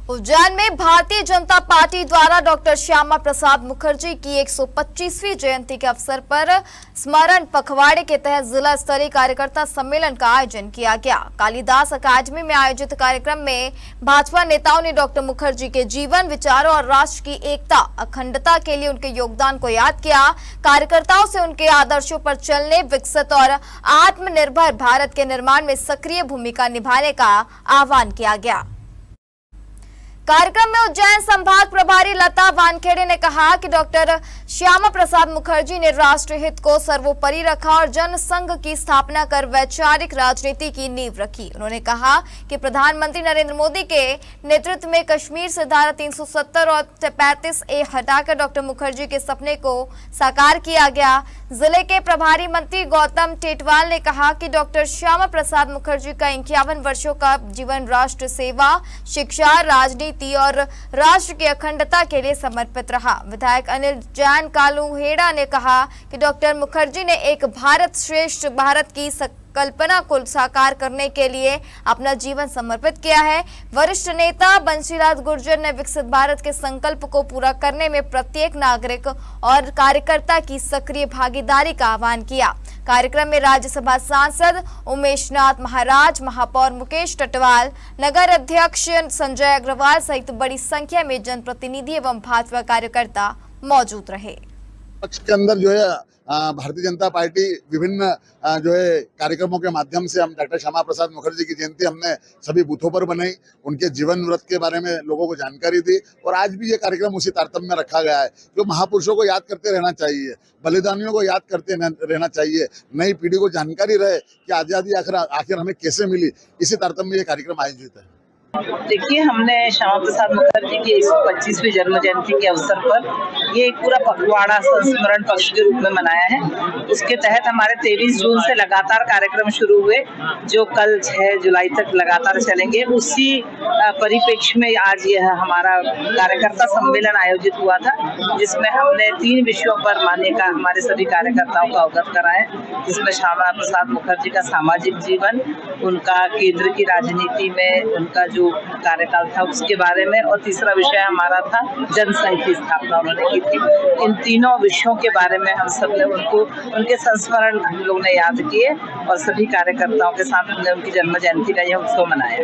उज्जैन में भारतीय जनता पार्टी द्वारा डॉक्टर श्यामा प्रसाद मुखर्जी की 125वीं जयंती के अवसर पर स्मरण पखवाड़े के तहत जिला स्तरीय कार्यकर्ता सम्मेलन का आयोजन किया गया। कालिदास अकादमी में आयोजित कार्यक्रम में भाजपा नेताओं ने डॉक्टर मुखर्जी के जीवन, विचारों और राष्ट्र की एकता, अखंडता के लिए उनके योगदान को याद किया। कार्यकर्ताओं से उनके आदर्शों पर चलने, विकसित और आत्मनिर्भर भारत के निर्माण में सक्रिय भूमिका निभाने का आह्वान किया गया। कार्यक्रम में उज्जैन संभाग प्रभारी लता वानखेड़े ने कहा कि डॉक्टर श्यामा प्रसाद मुखर्जी ने राष्ट्र हित को सर्वोपरि रखा और जनसंघ की स्थापना कर वैचारिक राजनीति की नींव रखी। उन्होंने कहा कि प्रधानमंत्री नरेंद्र मोदी के नेतृत्व में कश्मीर से धारा 370 और 35A हटाकर डॉक्टर मुखर्जी के सपने को साकार किया गया। जिले के प्रभारी मंत्री गौतम टेटवाल ने कहा कि डॉक्टर श्यामा प्रसाद मुखर्जी का 51 वर्षों का जीवन राष्ट्र सेवा, शिक्षा, राजनीति और राष्ट्र की अखंडता के लिए समर्पित रहा। विधायक अनिल जैन कालूहेड़ा ने कहा कि डॉक्टर मुखर्जी ने एक भारत श्रेष्ठ भारत की कल्पना को साकार करने के लिए अपना जीवन समर्पित किया है। वरिष्ठ नेता बंशीलाल गुर्जर ने विकसित भारत के संकल्प को पूरा करने में प्रत्येक नागरिक और कार्यकर्ता की सक्रिय भागीदारी का आह्वान किया। कार्यक्रम में राज्यसभा सांसद उमेश नाथ महाराज, महापौर मुकेश टटवाल, नगर अध्यक्ष संजय अग्रवाल सहित बड़ी संख्या में जनप्रतिनिधि एवं भाजपा कार्यकर्ता मौजूद रहे। पक्ष के अंदर जो है भारतीय जनता पार्टी विभिन्न जो है कार्यक्रमों के माध्यम से हम डॉक्टर श्यामा प्रसाद मुखर्जी की जयंती हमने सभी बूथों पर बनाई, उनके जीवन व्रत के बारे में लोगों को जानकारी दी और आज भी ये कार्यक्रम उसी तारतम्य में रखा गया है। जो महापुरुषों को याद करते रहना चाहिए, बलिदानियों को याद करते रहना चाहिए, नई पीढ़ी को जानकारी रहे कि आज़ादी आखिर हमें कैसे मिली, इसी तारतम्य में ये कार्यक्रम आयोजित है। देखिए, हमने श्यामा प्रसाद मुखर्जी की 125वीं जन्म जयंती के अवसर पर ये एक पूरा पखवाड़ा संस्मरण पक्ष के रूप में मनाया है। उसके तहत हमारे 23 जून से लगातार कार्यक्रम शुरू हुए, जो कल 6 जुलाई तक लगातार चलेंगे। उसी परिप्रेक्ष्य में आज यह हमारा कार्यकर्ता सम्मेलन आयोजित हुआ था, जिसमें हमने 3 विषयों पर मान्यता हमारे सभी कार्यकर्ताओं को अवगत कराया, जिसमें श्यामा प्रसाद मुखर्जी का सामाजिक जीवन, उनका केंद्र की राजनीति में उनका जो कार्यकाल था उसके बारे में, और तीसरा विषय हमारा था जनसंघ की स्थापना उन्होंने की थी। इन तीनों विषयों के बारे में हम सब ने उनके संस्मरण हम लोग ने याद किए और सभी कार्यकर्ताओं के साथ हमने उनकी जन्म जयंती का यह उत्सव मनाया।